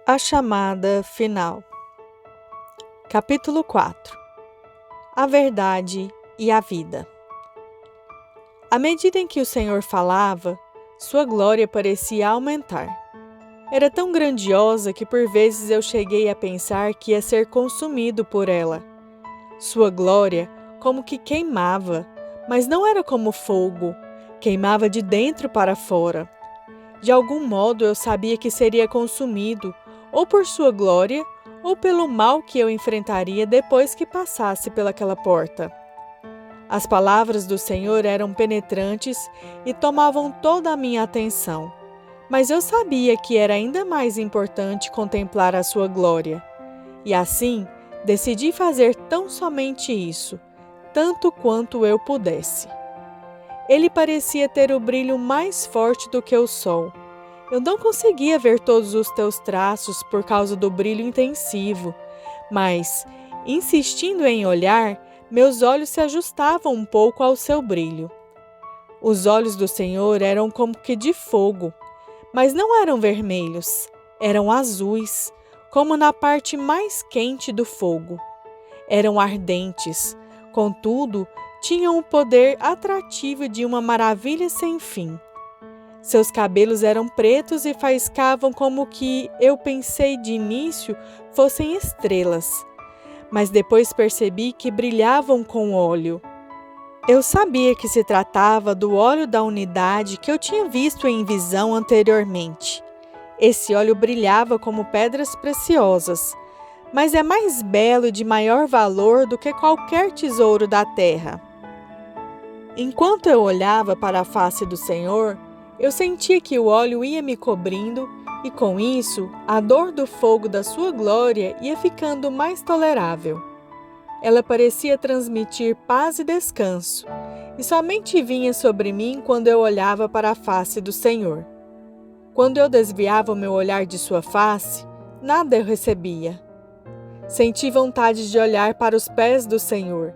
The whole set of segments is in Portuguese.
A chamada final. Capítulo 4. A verdade e a vida. À medida em que o Senhor falava, sua glória parecia aumentar. Era tão grandiosa que por vezes eu cheguei a pensar que ia ser consumido por ela. Sua glória como que queimava, mas não era como fogo, queimava de dentro para fora. De algum modo eu sabia que seria consumido, ou por sua glória, ou pelo mal que eu enfrentaria depois que passasse pelaquela porta. As palavras do Senhor eram penetrantes e tomavam toda a minha atenção, mas eu sabia que era ainda mais importante contemplar a sua glória. E assim, decidi fazer tão somente isso, tanto quanto eu pudesse. Ele parecia ter o brilho mais forte do que o sol. Eu não conseguia ver todos os teus traços por causa do brilho intensivo, mas, insistindo em olhar, meus olhos se ajustavam um pouco ao seu brilho. Os olhos do Senhor eram como que de fogo, mas não eram vermelhos, eram azuis, como na parte mais quente do fogo. Eram ardentes, contudo, tinham o poder atrativo de uma maravilha sem fim. Seus cabelos eram pretos e faiscavam como que eu pensei de início fossem estrelas, mas depois percebi que brilhavam com óleo. Eu sabia que se tratava do óleo da unidade que eu tinha visto em visão anteriormente. Esse óleo brilhava como pedras preciosas, mas é mais belo e de maior valor do que qualquer tesouro da terra. Enquanto eu olhava para a face do Senhor, eu sentia que o óleo ia me cobrindo e, com isso, a dor do fogo da sua glória ia ficando mais tolerável. Ela parecia transmitir paz e descanso, e somente vinha sobre mim quando eu olhava para a face do Senhor. Quando eu desviava o meu olhar de sua face, nada eu recebia. Senti vontade de olhar para os pés do Senhor.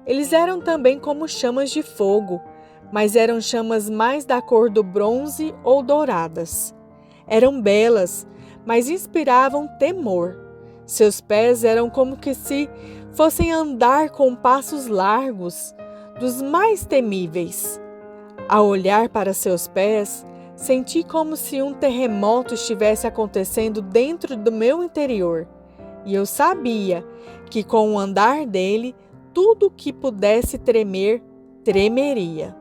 Eles eram também como chamas de fogo, mas eram chamas mais da cor do bronze ou douradas. Eram belas, mas inspiravam temor. Seus pés eram como que se fossem andar com passos largos, dos mais temíveis. Ao olhar para seus pés, senti como se um terremoto estivesse acontecendo dentro do meu interior, e eu sabia que com o andar dele, tudo que pudesse tremer, tremeria.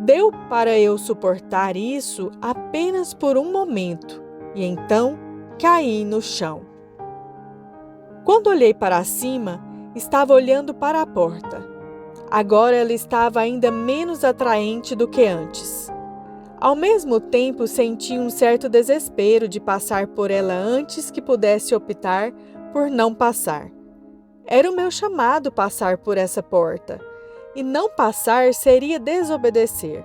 Deu para eu suportar isso apenas por um momento, e então caí no chão. Quando olhei para cima, estava olhando para a porta. Agora ela estava ainda menos atraente do que antes. Ao mesmo tempo, senti um certo desespero de passar por ela antes que pudesse optar por não passar. Era o meu chamado passar por essa porta. E não passar seria desobedecer.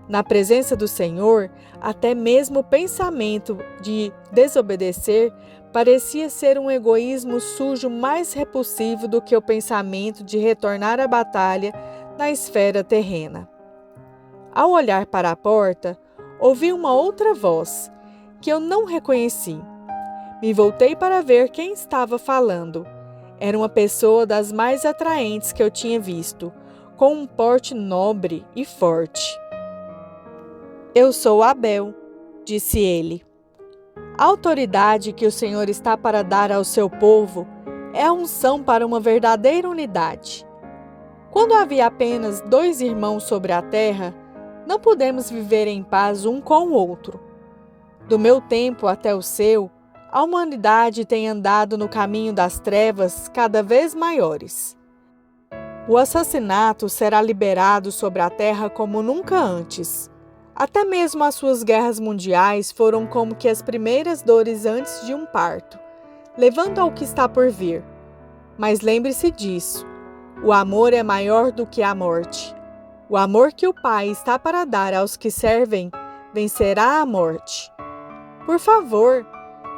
Na presença do Senhor, até mesmo o pensamento de desobedecer parecia ser um egoísmo sujo mais repulsivo do que o pensamento de retornar à batalha na esfera terrena. Ao olhar para a porta, ouvi uma outra voz, que eu não reconheci. Me voltei para ver quem estava falando. Era uma pessoa das mais atraentes que eu tinha visto, com um porte nobre e forte. Eu sou Abel, disse ele. A autoridade que o Senhor está para dar ao seu povo é a unção para uma verdadeira unidade. Quando havia apenas 2 irmãos sobre a terra, não pudemos viver em paz um com o outro. Do meu tempo até o seu, a humanidade tem andado no caminho das trevas cada vez maiores. O assassinato será liberado sobre a terra como nunca antes. Até mesmo as suas guerras mundiais foram como que as primeiras dores antes de um parto, levando ao que está por vir. Mas lembre-se disso, o amor é maior do que a morte. O amor que o Pai está para dar aos que servem vencerá a morte. Por favor,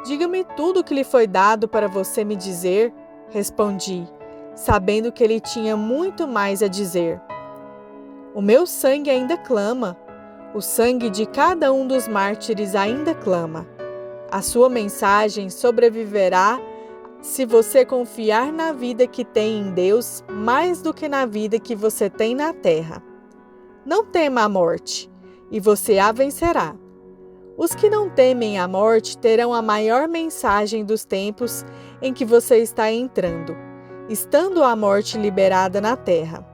diga-me tudo o que lhe foi dado para você me dizer, respondi, sabendo que ele tinha muito mais a dizer. O meu sangue ainda clama, o sangue de cada um dos mártires ainda clama. A sua mensagem sobreviverá se você confiar na vida que tem em Deus mais do que na vida que você tem na terra. Não tema a morte, e você a vencerá. Os que não temem a morte terão a maior mensagem dos tempos em que você está entrando, estando a morte liberada na terra.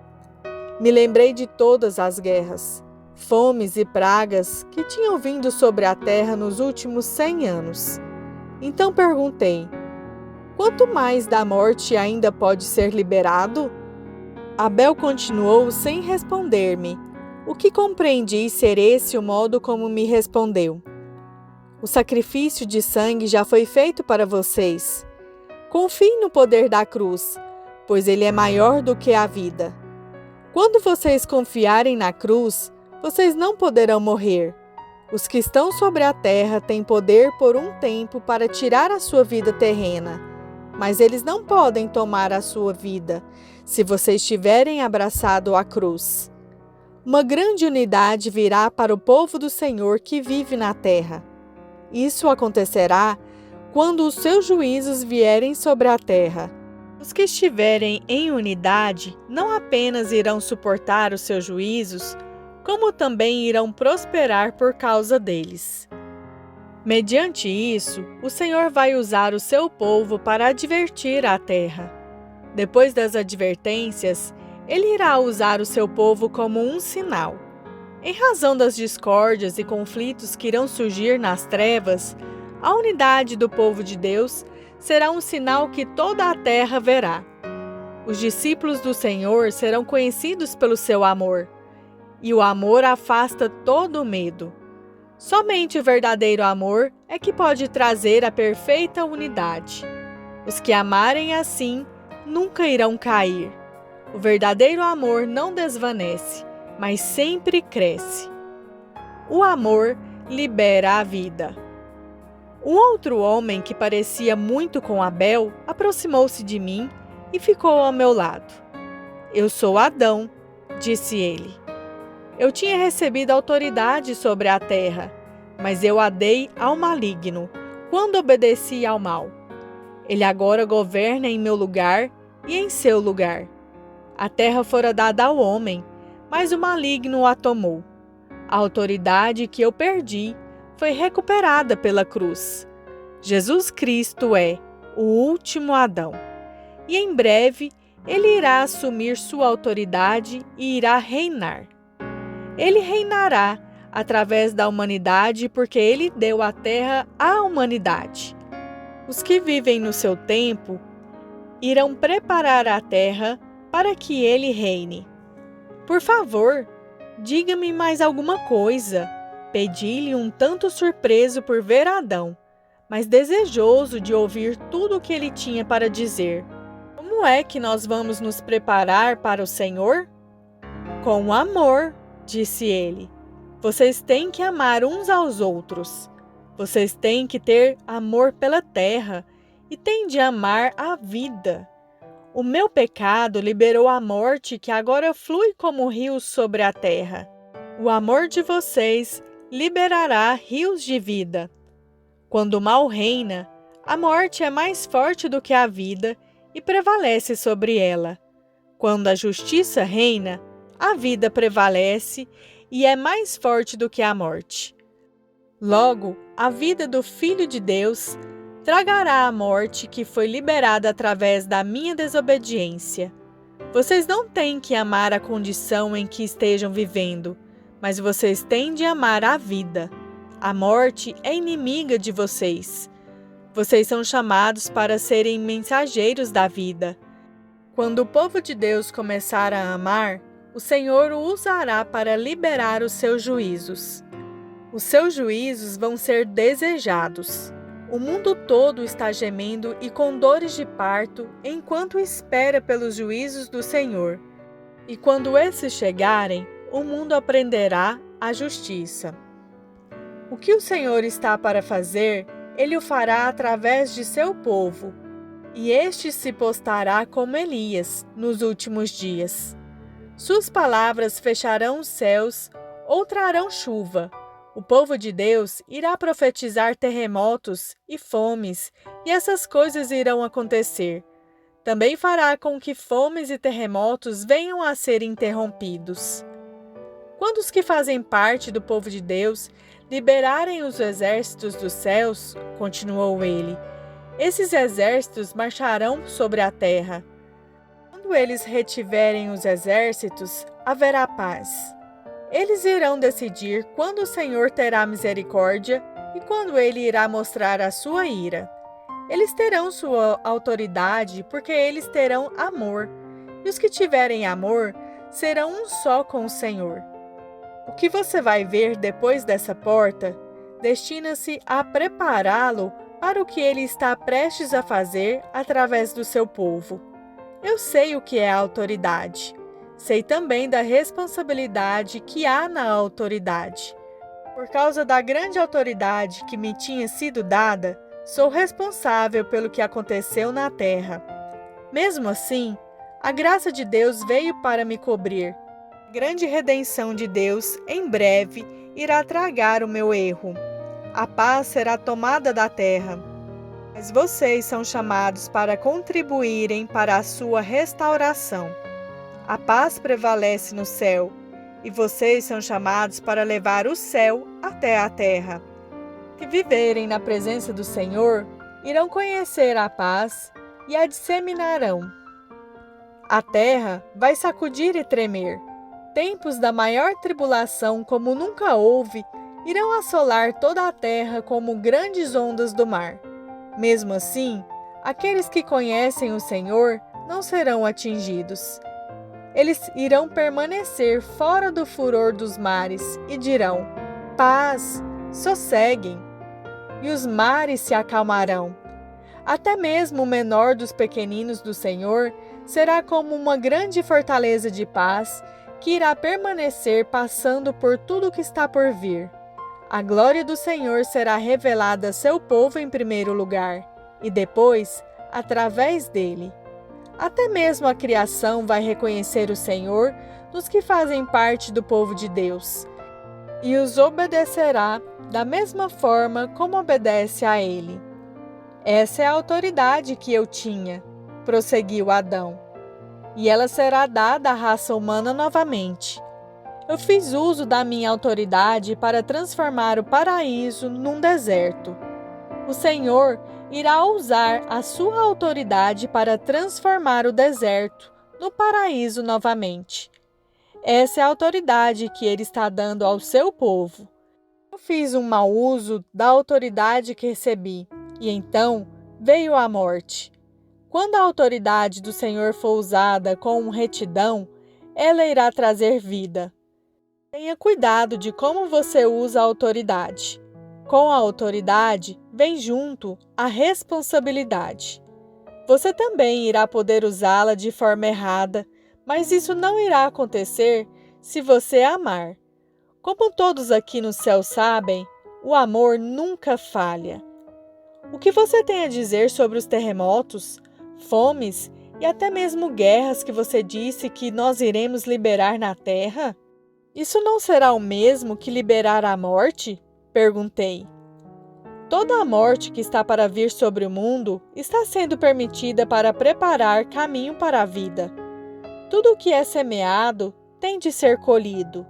Me lembrei de todas as guerras, fomes e pragas que tinham vindo sobre a terra nos últimos 100 anos. Então perguntei: quanto mais da morte ainda pode ser liberado? Abel continuou sem responder-me, o que compreendi ser esse o modo como me respondeu. O sacrifício de sangue já foi feito para vocês. Confiem no poder da cruz, pois ele é maior do que a vida. Quando vocês confiarem na cruz, vocês não poderão morrer. Os que estão sobre a terra têm poder por um tempo para tirar a sua vida terrena, mas eles não podem tomar a sua vida se vocês tiverem abraçado a cruz. Uma grande unidade virá para o povo do Senhor que vive na terra. Isso acontecerá quando os seus juízos vierem sobre a terra. Os que estiverem em unidade não apenas irão suportar os seus juízos, como também irão prosperar por causa deles. Mediante isso, o Senhor vai usar o seu povo para advertir a terra. Depois das advertências, Ele irá usar o seu povo como um sinal. Em razão das discórdias e conflitos que irão surgir nas trevas, a unidade do povo de Deus será um sinal que toda a terra verá. Os discípulos do Senhor serão conhecidos pelo seu amor, e o amor afasta todo o medo. Somente o verdadeiro amor é que pode trazer a perfeita unidade. Os que amarem assim nunca irão cair. O verdadeiro amor não desvanece, mas sempre cresce. O amor libera a vida. Um outro homem que parecia muito com Abel aproximou-se de mim e ficou ao meu lado. Eu sou Adão, disse ele. Eu tinha recebido autoridade sobre a terra, mas eu a dei ao maligno, quando obedeci ao mal. Ele agora governa em meu lugar e em seu lugar. A terra fora dada ao homem, mas o maligno a tomou. A autoridade que eu perdi foi recuperada pela cruz. Jesus Cristo é o último Adão. E em breve ele irá assumir sua autoridade e irá reinar. Ele reinará através da humanidade porque ele deu a terra à humanidade. Os que vivem no seu tempo irão preparar a terra para que ele reine. Por favor, diga-me mais alguma coisa. Pedi-lhe um tanto surpreso por ver Adão, mas desejoso de ouvir tudo o que ele tinha para dizer. Como é que nós vamos nos preparar para o Senhor? Com amor, disse ele. Vocês têm que amar uns aos outros. Vocês têm que ter amor pela terra e têm de amar a vida. O meu pecado liberou a morte que agora flui como rios sobre a terra. O amor de vocês liberará rios de vida. Quando o mal reina, a morte é mais forte do que a vida e prevalece sobre ela. Quando a justiça reina, a vida prevalece e é mais forte do que a morte. Logo, a vida do Filho de Deus tragará a morte que foi liberada através da minha desobediência. Vocês não têm que amar a condição em que estejam vivendo, mas vocês têm de amar a vida. A morte é inimiga de vocês. Vocês são chamados para serem mensageiros da vida. Quando o povo de Deus começar a amar, o Senhor o usará para liberar os seus juízos. Os seus juízos vão ser desejados. O mundo todo está gemendo e com dores de parto enquanto espera pelos juízos do Senhor. E quando esses chegarem, o mundo aprenderá a justiça. O que o Senhor está para fazer, Ele o fará através de seu povo, e este se postará como Elias nos últimos dias. Suas palavras fecharão os céus ou trarão chuva. O povo de Deus irá profetizar terremotos e fomes, e essas coisas irão acontecer. Também fará com que fomes e terremotos venham a ser interrompidos. Quando os que fazem parte do povo de Deus liberarem os exércitos dos céus, continuou ele, esses exércitos marcharão sobre a terra. Quando eles retiverem os exércitos, haverá paz. Eles irão decidir quando o Senhor terá misericórdia e quando ele irá mostrar a sua ira. Eles terão sua autoridade porque eles terão amor, e os que tiverem amor serão um só com o Senhor. O que você vai ver depois dessa porta destina-se a prepará-lo para o que ele está prestes a fazer através do seu povo. Eu sei o que é autoridade. Sei também da responsabilidade que há na autoridade. Por causa da grande autoridade que me tinha sido dada, sou responsável pelo que aconteceu na terra. Mesmo assim, a graça de Deus veio para me cobrir. A grande redenção de Deus, em breve, irá tragar o meu erro. A paz será tomada da terra. Mas vocês são chamados para contribuírem para a sua restauração. A paz prevalece no céu, e vocês são chamados para levar o céu até a terra. Que viverem na presença do Senhor, irão conhecer a paz e a disseminarão. A terra vai sacudir e tremer. Tempos da maior tribulação como nunca houve, irão assolar toda a terra como grandes ondas do mar. Mesmo assim, aqueles que conhecem o Senhor não serão atingidos. Eles irão permanecer fora do furor dos mares e dirão: paz, sosseguem. E os mares se acalmarão. Até mesmo o menor dos pequeninos do Senhor será como uma grande fortaleza de paz que irá permanecer passando por tudo que está por vir. A glória do Senhor será revelada a seu povo em primeiro lugar, e depois, através dele. Até mesmo a criação vai reconhecer o Senhor nos que fazem parte do povo de Deus, e os obedecerá da mesma forma como obedece a ele. Essa é a autoridade que eu tinha, prosseguiu Adão, e ela será dada à raça humana novamente. Eu fiz uso da minha autoridade para transformar o paraíso num deserto. O Senhor irá usar a sua autoridade para transformar o deserto no paraíso novamente. Essa é a autoridade que ele está dando ao seu povo. Eu fiz um mau uso da autoridade que recebi, e então veio a morte. Quando a autoridade do Senhor for usada com retidão, ela irá trazer vida. Tenha cuidado de como você usa a autoridade. Com a autoridade, vem junto a responsabilidade. Você também irá poder usá-la de forma errada, mas isso não irá acontecer se você amar. Como todos aqui no céu sabem, o amor nunca falha. O que você tem a dizer sobre os terremotos, fomes e até mesmo guerras que você disse que nós iremos liberar na terra? Isso não será o mesmo que liberar a morte? Perguntei. Toda a morte que está para vir sobre o mundo está sendo permitida para preparar caminho para a vida. Tudo o que é semeado tem de ser colhido,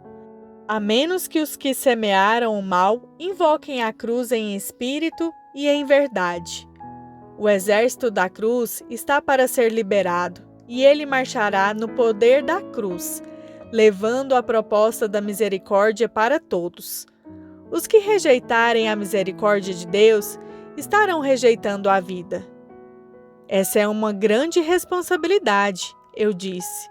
a menos que os que semearam o mal invoquem a cruz em espírito e em verdade. O exército da cruz está para ser liberado, e ele marchará no poder da cruz, levando a proposta da misericórdia para todos. Os que rejeitarem a misericórdia de Deus estarão rejeitando a vida. Essa é uma grande responsabilidade, eu disse.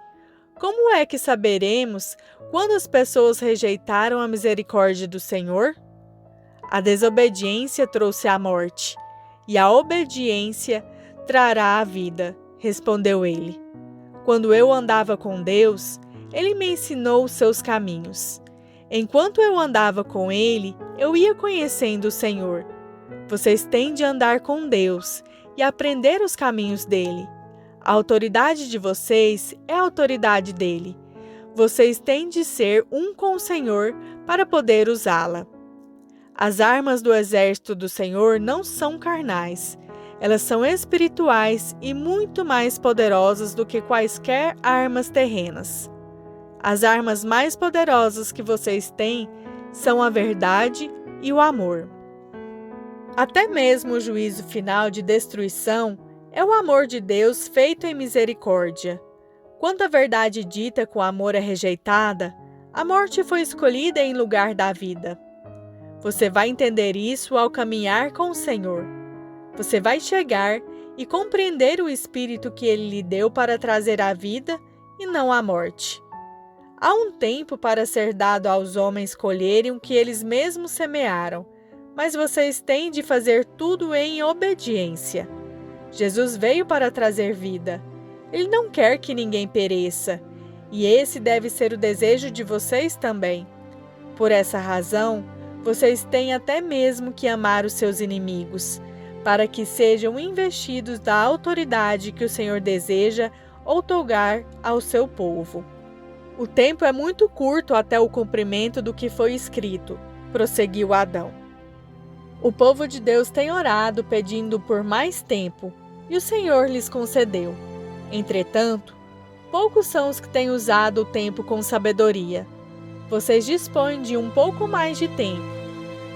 Como é que saberemos quando as pessoas rejeitaram a misericórdia do Senhor? A desobediência trouxe a morte, e a obediência trará a vida, respondeu ele. Quando eu andava com Deus, ele me ensinou os seus caminhos. Enquanto eu andava com ele, eu ia conhecendo o Senhor. Vocês têm de andar com Deus e aprender os caminhos dele. A autoridade de vocês é a autoridade dele. Vocês têm de ser um com o Senhor para poder usá-la. As armas do exército do Senhor não são carnais. Elas são espirituais e muito mais poderosas do que quaisquer armas terrenas. As armas mais poderosas que vocês têm são a verdade e o amor. Até mesmo o juízo final de destruição é o amor de Deus feito em misericórdia. Quando a verdade dita com amor é rejeitada, a morte foi escolhida em lugar da vida. Você vai entender isso ao caminhar com o Senhor. Você vai chegar e compreender o Espírito que Ele lhe deu para trazer a vida e não a morte. Há um tempo para ser dado aos homens colherem o que eles mesmos semearam, mas vocês têm de fazer tudo em obediência. Jesus veio para trazer vida. Ele não quer que ninguém pereça, e esse deve ser o desejo de vocês também. Por essa razão, vocês têm até mesmo que amar os seus inimigos, para que sejam investidos da autoridade que o Senhor deseja outorgar ao seu povo. O tempo é muito curto até o cumprimento do que foi escrito, prosseguiu Adão. O povo de Deus tem orado pedindo por mais tempo, e o Senhor lhes concedeu. Entretanto, poucos são os que têm usado o tempo com sabedoria. Vocês dispõem de um pouco mais de tempo,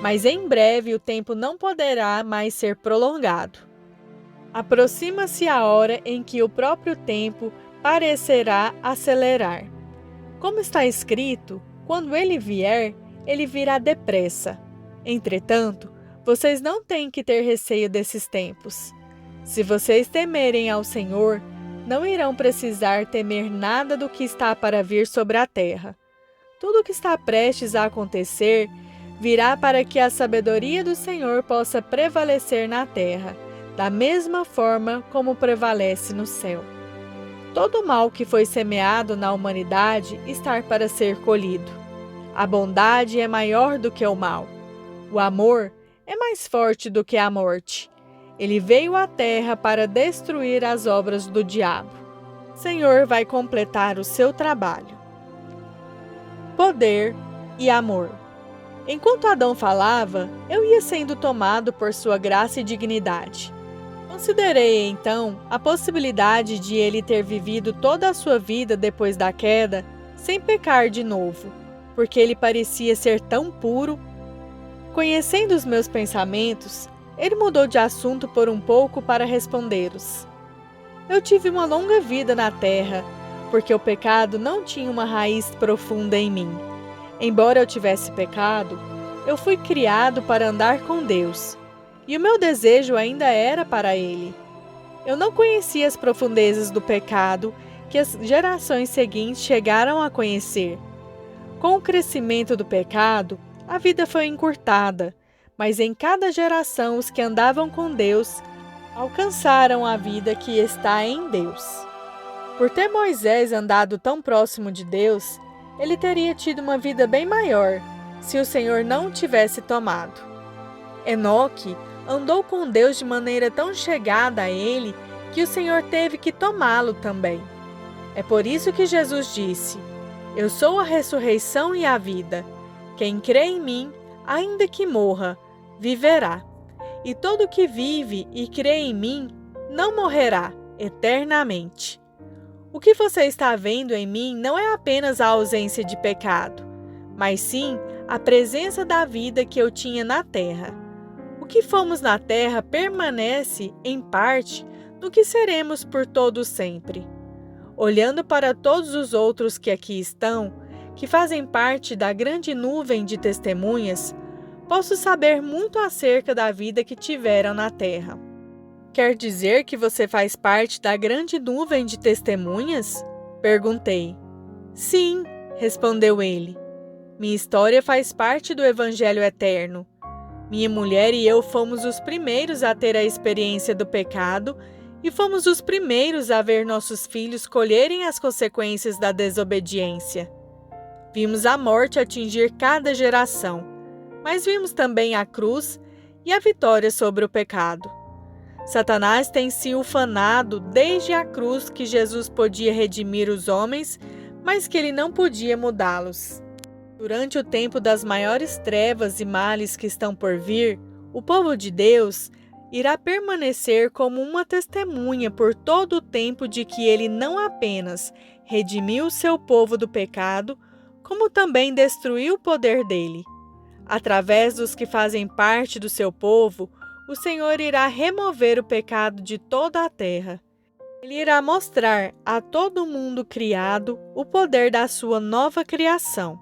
mas em breve o tempo não poderá mais ser prolongado. Aproxima-se a hora em que o próprio tempo parecerá acelerar. Como está escrito, quando ele vier, ele virá depressa. Entretanto, vocês não têm que ter receio desses tempos. Se vocês temerem ao Senhor, não irão precisar temer nada do que está para vir sobre a terra. Tudo o que está prestes a acontecer virá para que a sabedoria do Senhor possa prevalecer na terra, da mesma forma como prevalece no céu. Todo o mal que foi semeado na humanidade está para ser colhido. A bondade é maior do que o mal. O amor é mais forte do que a morte. Ele veio à terra para destruir as obras do diabo. O Senhor vai completar o seu trabalho. Poder e amor. Enquanto Adão falava, eu ia sendo tomado por sua graça e dignidade. Considerei, então, a possibilidade de ele ter vivido toda a sua vida depois da queda, sem pecar de novo, porque ele parecia ser tão puro. Conhecendo os meus pensamentos, ele mudou de assunto por um pouco para responder-os. Eu tive uma longa vida na terra, porque o pecado não tinha uma raiz profunda em mim. Embora eu tivesse pecado, eu fui criado para andar com Deus, e o meu desejo ainda era para Ele. Eu não conhecia as profundezas do pecado que as gerações seguintes chegaram a conhecer. Com o crescimento do pecado, a vida foi encurtada, mas em cada geração os que andavam com Deus alcançaram a vida que está em Deus. Por ter Moisés andado tão próximo de Deus, ele teria tido uma vida bem maior, se o Senhor não o tivesse tomado. Enoque andou com Deus de maneira tão chegada a ele que o Senhor teve que tomá-lo também. É por isso que Jesus disse: Eu sou a ressurreição e a vida. Quem crê em mim, ainda que morra, viverá. E todo que vive e crê em mim não morrerá eternamente. O que você está vendo em mim não é apenas a ausência de pecado, mas sim a presença da vida que eu tinha na terra. O que fomos na terra permanece, em parte, no que seremos por todo sempre. Olhando para todos os outros que aqui estão, que fazem parte da grande nuvem de testemunhas, posso saber muito acerca da vida que tiveram na terra. Quer dizer que você faz parte da grande nuvem de testemunhas? Perguntei. Sim, respondeu ele. Minha história faz parte do Evangelho eterno. Minha mulher e eu fomos os primeiros a ter a experiência do pecado e fomos os primeiros a ver nossos filhos colherem as consequências da desobediência. Vimos a morte atingir cada geração, mas vimos também a cruz e a vitória sobre o pecado. Satanás tem se ufanado desde a cruz que Jesus podia redimir os homens, mas que ele não podia mudá-los. Durante o tempo das maiores trevas e males que estão por vir, o povo de Deus irá permanecer como uma testemunha por todo o tempo de que ele não apenas redimiu o seu povo do pecado, como também destruiu o poder dele. Através dos que fazem parte do seu povo, o Senhor irá remover o pecado de toda a terra. Ele irá mostrar a todo mundo criado o poder da sua nova criação.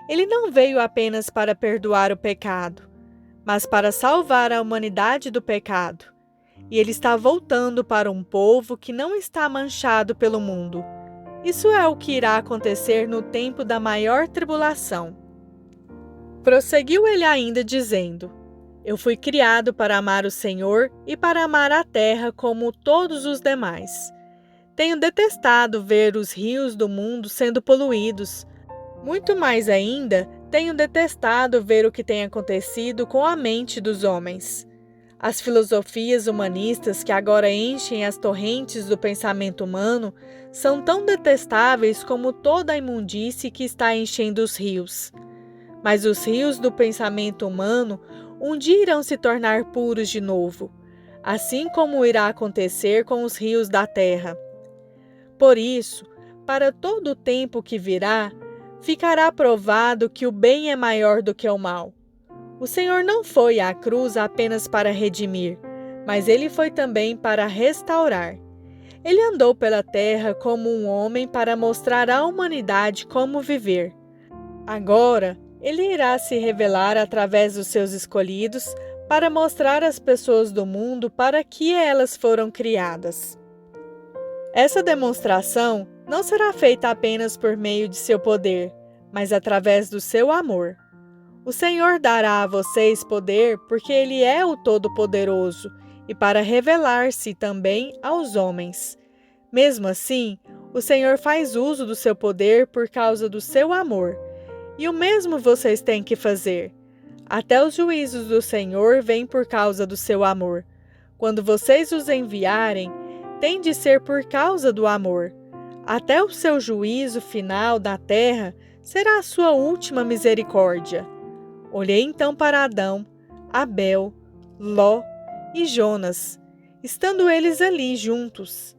Ele não veio apenas para perdoar o pecado, mas para salvar a humanidade do pecado. E ele está voltando para um povo que não está manchado pelo mundo. Isso é o que irá acontecer no tempo da maior tribulação. Prosseguiu ele ainda dizendo: Eu fui criado para amar o Senhor e para amar a terra como todos os demais. Tenho detestado ver os rios do mundo sendo poluídos. Muito mais ainda, tenho detestado ver o que tem acontecido com a mente dos homens. As filosofias humanistas que agora enchem as torrentes do pensamento humano são tão detestáveis como toda a imundície que está enchendo os rios. Mas os rios do pensamento humano um dia irão se tornar puros de novo, assim como irá acontecer com os rios da terra. Por isso, para todo o tempo que virá, ficará provado que o bem é maior do que o mal. O Senhor não foi à cruz apenas para redimir, mas ele foi também para restaurar. Ele andou pela terra como um homem para mostrar à humanidade como viver. Agora, ele irá se revelar através dos seus escolhidos para mostrar às pessoas do mundo para que elas foram criadas. Essa demonstração não será feita apenas por meio de seu poder, mas através do seu amor. O Senhor dará a vocês poder porque Ele é o Todo-Poderoso e para revelar-se também aos homens. Mesmo assim, o Senhor faz uso do seu poder por causa do seu amor. E o mesmo vocês têm que fazer. Até os juízos do Senhor vêm por causa do seu amor. Quando vocês os enviarem, tem de ser por causa do amor. Até o seu juízo final da terra será a sua última misericórdia. Olhei então para Adão, Abel, Ló e Jonas, estando eles ali juntos.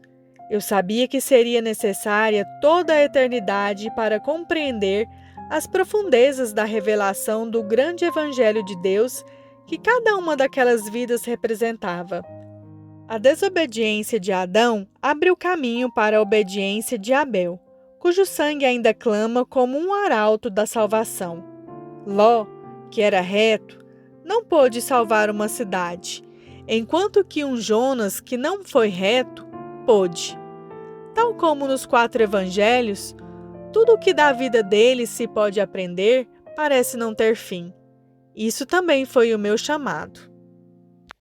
Eu sabia que seria necessária toda a eternidade para compreender as profundezas da revelação do grande Evangelho de Deus que cada uma daquelas vidas representava. A desobediência de Adão abriu caminho para a obediência de Abel, cujo sangue ainda clama como um arauto da salvação. Ló, que era reto, não pôde salvar uma cidade, enquanto que um Jonas, que não foi reto, pôde. Tal como nos 4 evangelhos, tudo o que da vida deles se pode aprender parece não ter fim. Isso também foi o meu chamado.